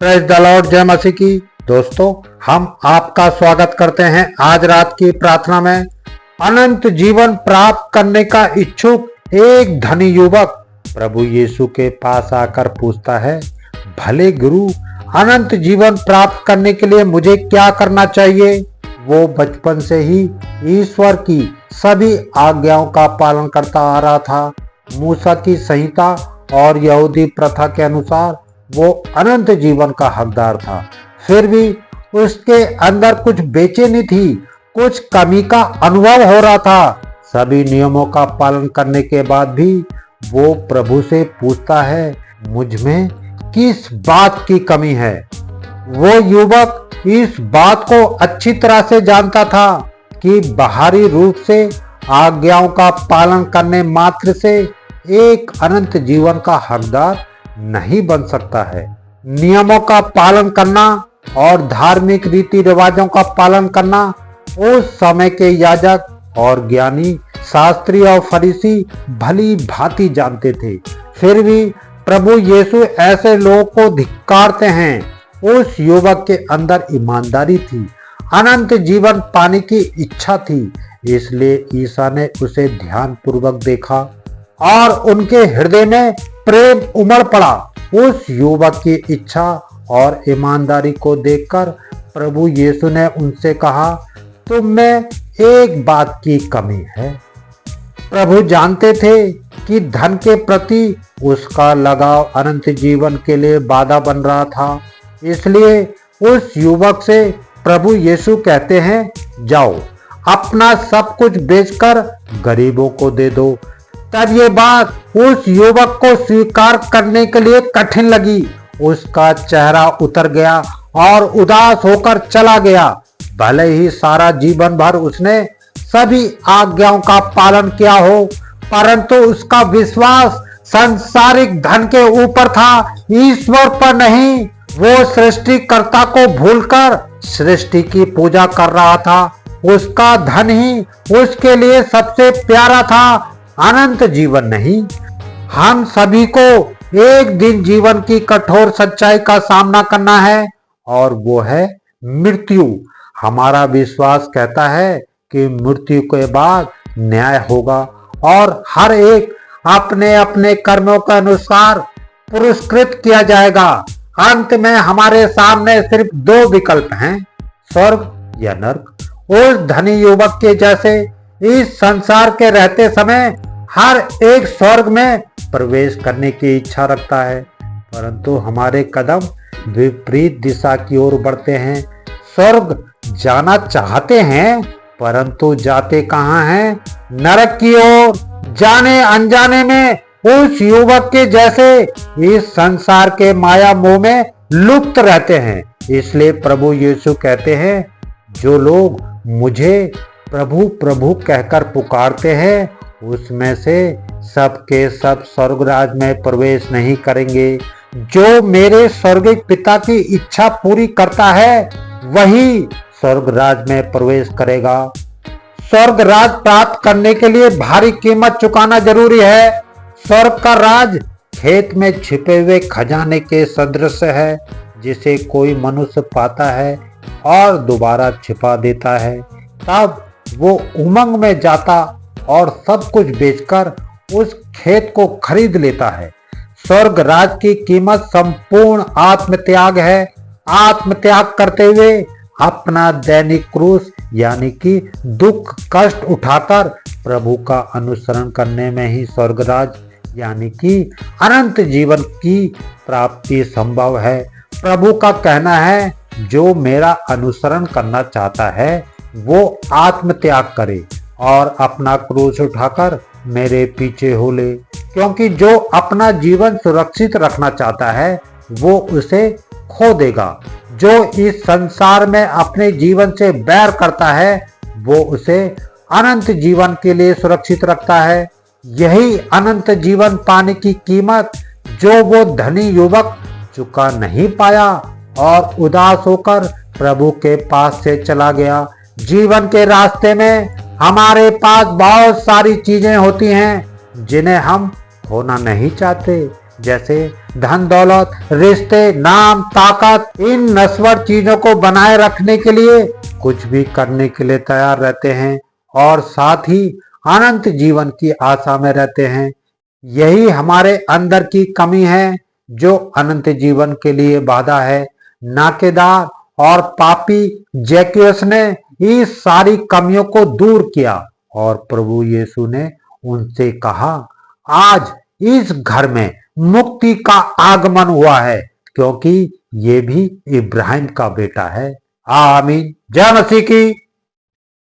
Praise the Lord, जय मसीह की। दोस्तों, हम आपका स्वागत करते हैं आज रात की प्रार्थना में। अनंत जीवन प्राप्त करने का इच्छुक एक धनी युवक प्रभु यीशु के पास आकर पूछता है, भले गुरु, अनंत जीवन प्राप्त करने के लिए मुझे क्या करना चाहिए? वो बचपन से ही ईश्वर की सभी आज्ञाओं का पालन करता आ रहा था। मूसा की संहिता और यहूदी प्रथा के अनुसार वो अनंत जीवन का हकदार था। फिर भी उसके अंदर कुछ बेचैनी थी, कुछ कमी का अनुभव हो रहा था। सभी नियमों का पालन करने के बाद भी वो प्रभु से पूछता है, मुझ में किस बात की कमी है? वो युवक इस बात को अच्छी तरह से जानता था कि बाहरी रूप से आज्ञाओं का पालन करने मात्र से एक अनंत जीवन का हकदार नहीं बन सकता है। नियमों का पालन करना और धार्मिक रीति रिवाजों का पालन करना उस समय के याजक और ज्ञानी, शास्त्री और फरीसी भली भांति जानते थे। फिर भी प्रभु यीशु ऐसे लोगों को धिक्कारते हैं। उस युवक के अंदर ईमानदारी थी, अनंत जीवन पाने की इच्छा थी। इसलिए ईसा ने उसे ध्यानपूर्वक देखा और उनके हृदय में प्रेम उमड़ पड़ा। उस युवक की इच्छा और ईमानदारी को देखकर प्रभु यीशु ने उनसे कहा, तुम में एक बात की कमी है। प्रभु जानते थे कि धन के प्रति उसका लगाव अनंत जीवन के लिए बाधा बन रहा था। इसलिए उस युवक से प्रभु यीशु कहते हैं, जाओ, अपना सब कुछ बेचकर गरीबों को दे दो। तब ये बात उस युवक को स्वीकार करने के लिए कठिन लगी। उसका चेहरा उतर गया और उदास होकर चला गया। भले ही सारा जीवन भर उसने सभी आज्ञाओं का पालन किया हो, परंतु उसका विश्वास सांसारिक धन के ऊपर था, ईश्वर पर नहीं। वो सृष्टिकर्ता को भूलकर सृष्टि की पूजा कर रहा था। उसका धन ही उसके लिए सबसे प्यारा था, अनंत जीवन नहीं। हम सभी को एक दिन जीवन की कठोर सच्चाई का सामना करना है और वो है मृत्यु। हमारा विश्वास कहता है कि मृत्यु के बाद न्याय होगा और हर एक अपने अपने कर्मों के अनुसार पुरस्कृत किया जाएगा। अंत में हमारे सामने सिर्फ दो विकल्प हैं, स्वर्ग या नर्क। उस धनी युवक के जैसे इस संसार के रहते समय हर एक स्वर्ग में प्रवेश करने की इच्छा रखता है, परंतु हमारे कदम विपरीत दिशा की ओर बढ़ते हैं। स्वर्ग जाना चाहते हैं, परंतु जाते कहाँ हैं? नरक की ओर। जाने अनजाने में उस युवक के जैसे इस संसार के माया मोह में लुप्त रहते हैं। इसलिए प्रभु यीशु कहते हैं, जो लोग मुझे प्रभु प्रभु कहकर पुकारते हैं, उसमें से सबके सब स्वर्गराज में प्रवेश नहीं करेंगे। जो मेरे स्वर्गीय पिता की इच्छा पूरी करता है, वही स्वर्गराज में प्रवेश करेगा। स्वर्गराज प्राप्त करने के लिए भारी कीमत चुकाना जरूरी है। स्वर्ग का राज खेत में छिपे हुए खजाने के सदृश है, जिसे कोई मनुष्य पाता है और दोबारा छिपा देता है। तब वो उमंग में जाता और सब कुछ बेचकर उस खेत को खरीद लेता है। स्वर्ग राज की कीमत संपूर्ण आत्मत्याग है। आत्मत्याग करते हुए अपना दैनिक क्रूस यानी कि दुख कष्ट उठाकर प्रभु का अनुसरण करने में ही स्वर्गराज यानी कि अनंत जीवन की प्राप्ति संभव है। प्रभु का कहना है, जो मेरा अनुसरण करना चाहता है वो आत्मत्याग करे और अपना क्रूस उठाकर मेरे पीछे हो ले। क्योंकि जो अपना जीवन सुरक्षित रखना चाहता है वो उसे खो देगा। जो इस संसार में अपने जीवन से बैर करता है वो उसे अनंत जीवन के लिए सुरक्षित रखता है। यही अनंत जीवन पाने की कीमत जो वो धनी युवक चुका नहीं पाया और उदास होकर प्रभु के पास से चला गया। जीवन के रास्ते में हमारे पास बहुत सारी चीजें होती हैं जिन्हें हम खोना नहीं चाहते, जैसे धन दौलत, रिश्ते, नाम, ताकत, इन नश्वर चीजों को बनाए रखने के लिए कुछ भी करने के लिए तैयार रहते हैं और साथ ही अनंत जीवन की आशा में रहते हैं। यही हमारे अंदर की कमी है जो अनंत जीवन के लिए बाधा है। नाकेदार और पापी जैकियस ने इस सारी कमियों को दूर किया और प्रभु यीशु ने उनसे कहा, आज इस घर में मुक्ति का आगमन हुआ है क्योंकि ये भी इब्राहिम का बेटा है। आमीन। जय मसीह की।